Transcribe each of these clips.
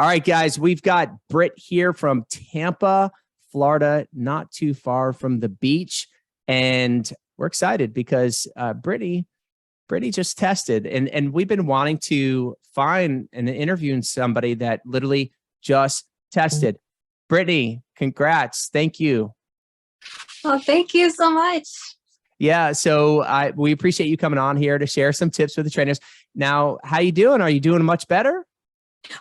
All right, guys, we've got Brit here from Tampa, Florida, not too far from the beach. And we're excited because Brittany just tested, and we've been wanting to find and interview somebody that literally just tested. Brittany, congrats. Thank you. Oh, thank you so much. Yeah, so we appreciate you coming on here to share some tips with the trainers. Now, how you doing? Are you doing much better?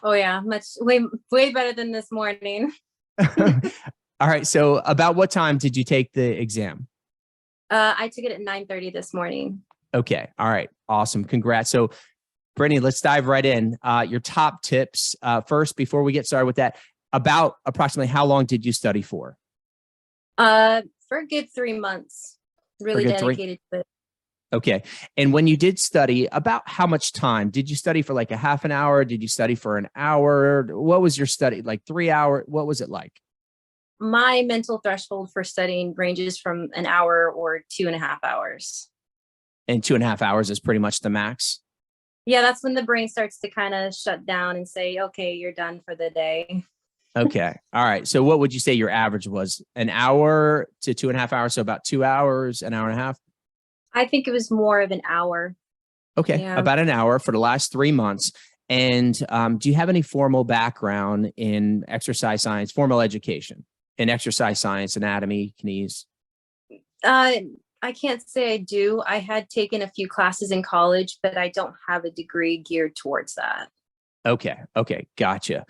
Oh yeah, way better than this morning. All right, so about what time did you take the exam? I took it at 9:30 this morning. Okay, all right, awesome, congrats. So Brittany, let's dive right in. Your top tips first, before we get started with that, about approximately how long did you study for? For a good 3 months, really dedicated to it. Okay. And when you did study, about how much time? Did you study for like a half an hour? Did you study for an hour? What was your study? Like 3 hours? What was it like? My mental threshold for studying ranges from an hour or 2.5 hours. And 2.5 hours is pretty much the max? Yeah, that's when the brain starts to kind of shut down and say, okay, you're done for the day. Okay. All right. So what would you say your average was? An hour to 2.5 hours? So about 2 hours, an hour and a half? I think it was more of an hour. Okay. Yeah. About an hour for the last 3 months. And do you have any formal background in exercise science, formal education in exercise science, anatomy, kinese? I can't say I do. I had taken a few classes in college, but I don't have a degree geared towards that. Okay. Okay. Gotcha.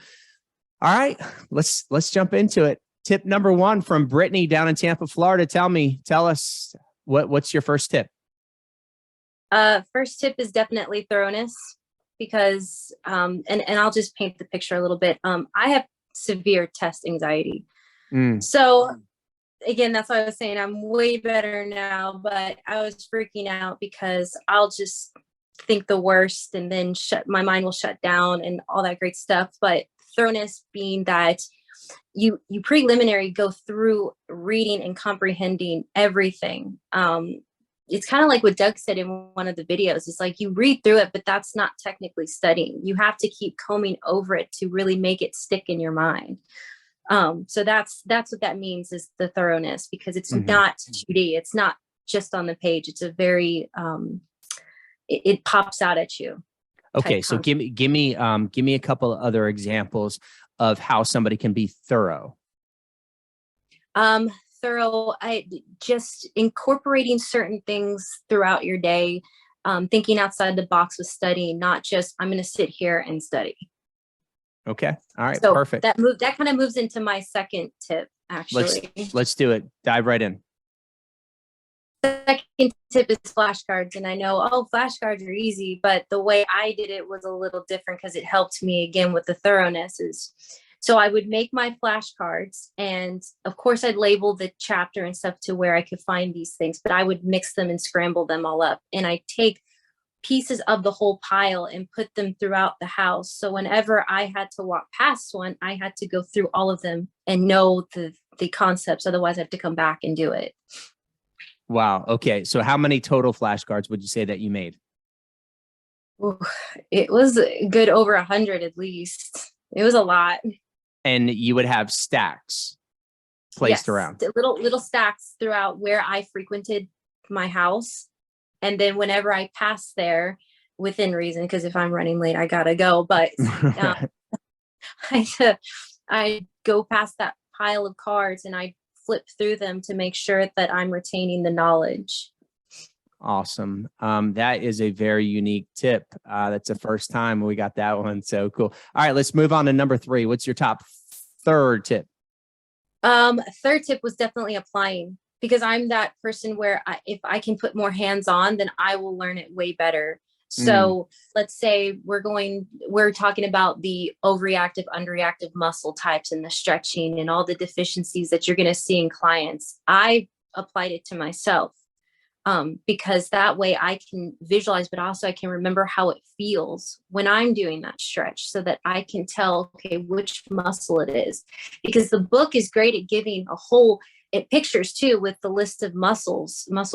All right. Let's jump into it. Tip number 1 from Brittany down in Tampa, Florida. Tell us what's your first tip? First tip is definitely thoroughness, because and I'll just paint the picture a little bit. I have severe test anxiety. So again, that's why I was saying I'm way better now, but I was freaking out because I'll just think the worst and then my mind will shut down and all that great stuff. But thoroughness being that you preliminary go through reading and comprehending everything. It's kind of like what Doug said in one of the videos. It's like you read through it, but that's not technically studying. You have to keep combing over it to really make it stick in your mind. So that's what that means, is the thoroughness, because it's not 2D. It's not just on the page. It's a very, it pops out at you. Okay. So give me a couple of other examples of how somebody can be thorough. Thorough, I just incorporating certain things throughout your day, thinking outside the box with studying, not just I'm going to sit here and study. Okay. All right. So perfect. That kind of moves into my second tip, actually. Let's do it. Dive right in. Second tip is flashcards. And I know, flashcards are easy, but the way I did it was a little different because it helped me again with the thoroughness. So I would make my flashcards, and of course I'd label the chapter and stuff to where I could find these things, but I would mix them and scramble them all up. And I take pieces of the whole pile and put them throughout the house. So whenever I had to walk past one, I had to go through all of them and know the concepts. Otherwise I have to come back and do it. Wow. Okay. So how many total flashcards would you say that you made? Ooh, it was good over 100 at least. It was a lot. And you would have stacks placed around. Little stacks throughout where I frequented my house. And then whenever I pass there, within reason, because if I'm running late, I gotta go. But I go past that pile of cards and I flip through them to make sure that I'm retaining the knowledge. Awesome. That is a very unique tip. That's the first time we got that one. So cool. All right, let's move on to number 3. What's your top third tip? Third tip was definitely applying, because I'm that person where if I can put more hands on, then I will learn it way better. So let's say we're talking about the overreactive, underreactive muscle types and the stretching and all the deficiencies that you're going to see in clients. I applied it to myself. Because that way I can visualize, but also I can remember how it feels when I'm doing that stretch, so that I can tell, okay, which muscle it is. Because the book is great at giving it pictures too, with the list of muscle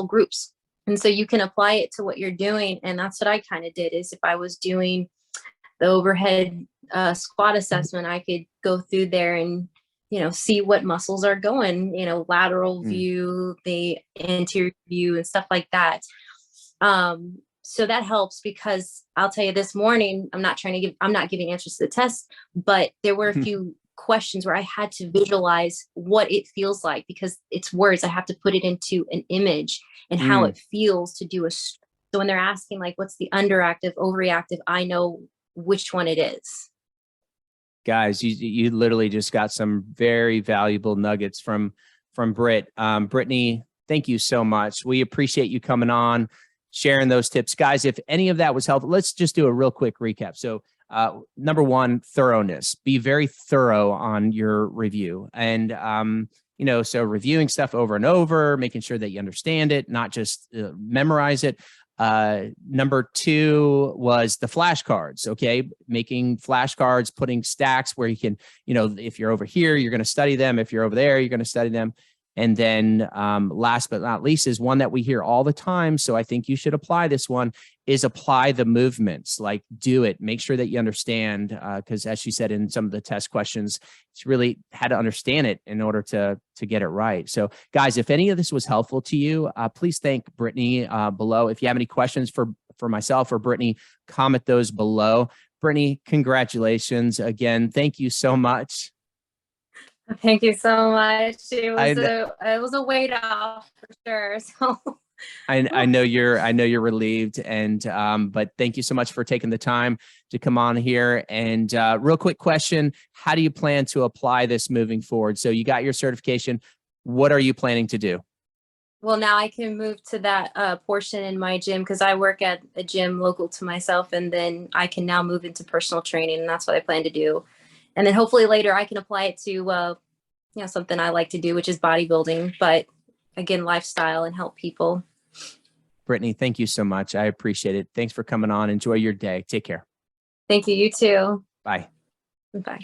groups. And so you can apply it to what you're doing. And that's what I kind of did, is if I was doing the overhead squat assessment, I could go through there and, you know, see what muscles are going, you know, lateral view, the anterior view and stuff like that. So that helps, because I'll tell you, this morning, I'm not giving answers to the test, but there were a few questions where I had to visualize what it feels like, because it's words. I have to put it into an image and how it feels to do so when they're asking like, what's the underactive, overreactive, I know which one it is. Guys, you literally just got some very valuable nuggets from Brit. Brittany, thank you so much. We appreciate you coming on, sharing those tips. Guys, if any of that was helpful, let's just do a real quick recap. So number one, thoroughness. Be very thorough on your review. And, you know, so reviewing stuff over and over, making sure that you understand it, not just memorize it. Number two was the flashcards. Okay. Making flashcards, putting stacks where you can, you know, if you're over here, you're going to study them. If you're over there, you're going to study them. And then last but not least is one that we hear all the time. So I think you should apply this one, is apply the movements, like do it, make sure that you understand. Because as she said in some of the test questions, she really had to understand it in order to get it right. So guys, if any of this was helpful to you, please thank Brittany below. If you have any questions for myself or Brittany, comment those below. Brittany, congratulations again. Thank you so much. Thank you so much. It was a weight off for sure. So I know you're relieved, and but thank you so much for taking the time to come on here. And real quick question: how do you plan to apply this moving forward? So you got your certification. What are you planning to do? Well, now I can move to that portion in my gym, because I work at a gym local to myself, and then I can now move into personal training, and that's what I plan to do. And then hopefully later I can apply it to, you know, something I like to do, which is bodybuilding, but again, lifestyle and help people. Brittany, thank you so much. I appreciate it. Thanks for coming on. Enjoy your day. Take care. Thank you. You too. Bye. Bye.